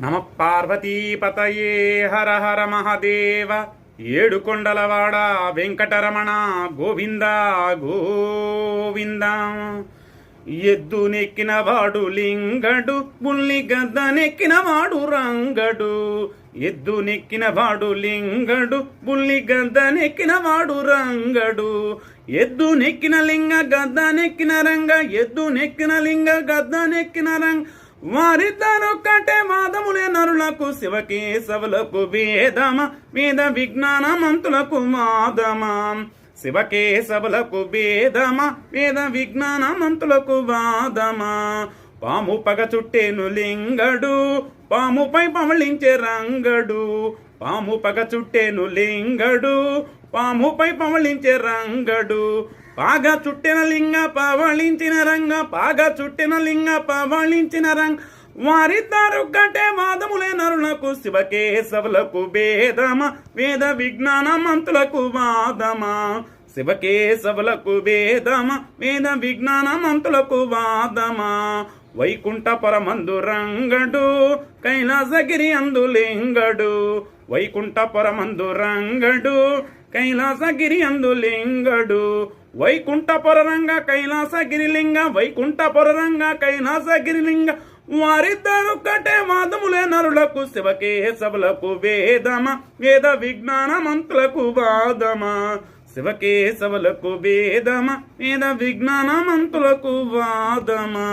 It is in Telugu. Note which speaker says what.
Speaker 1: నమ పార్వతీపతయే హర హర మహాదేవ ఏడుకొండలవాడ వెంకటరమణ గోవింద గోవింద. ఎద్దు నెక్కినవాడు లింగడు, బుల్లి గద్ద నెక్కినవాడు రంగడు. ఎద్దు నెక్కినవాడు లింగడు, బుల్లి గద్ద నెక్కినవాడు రంగడు. ఎద్దు నెక్కిన లింగ గద్ద నెక్కిన రంగ, ఎద్దు నెక్కిన లింగ గద్ద నెక్కిన రంగ. వారిద్దరొక్కటే వాదములే నరులకు, శివకేశవులకు వేదమ, వేద విజ్ఞానమంతులకు వాదమా. శివకేశవులకు వేదమ, వేద విజ్ఞానమంతులకు వాదమా. పాము పగ చుట్టేను లింగడు, పాముపై పవళించే రంగడు. పాము పగ చుట్టేను లింగడు, పాముపై పవళించే రంగడు. పాగా చుట్టిన లింగ పవళించిన రంగ, పాగా చుట్టిన లింగ పవళించిన రంగ. వారిద్దరొక్కటే వాదములే నరులకు, శివకేశవులకు వేదమ, వేద విజ్ఞానమంతులకు వాదమా. శివకేశవులకు వేదమ, వేద విజ్ఞానమంతులకు వాదమా. వైకుంఠపురమందు రంగడు, కైలాసగిరి అందు లింగడు. వైకుంఠపురమందు రంగడు, కైలాసగిరి అందు లింగడు. వైకుంఠపుర రంగ కైలాసగిరి లింగ, వైకుంఠపుర రంగ కైలాసగిరి లింగ. వారిద్దరొక్కటే వాదములే నరులకు, శివకేశవులకు వేదమ, వేద విజ్ఞానమంతులకు వాదమా. శివకేశవులకు వేదమ, వేద విజ్ఞానమంతులకు వాదమా.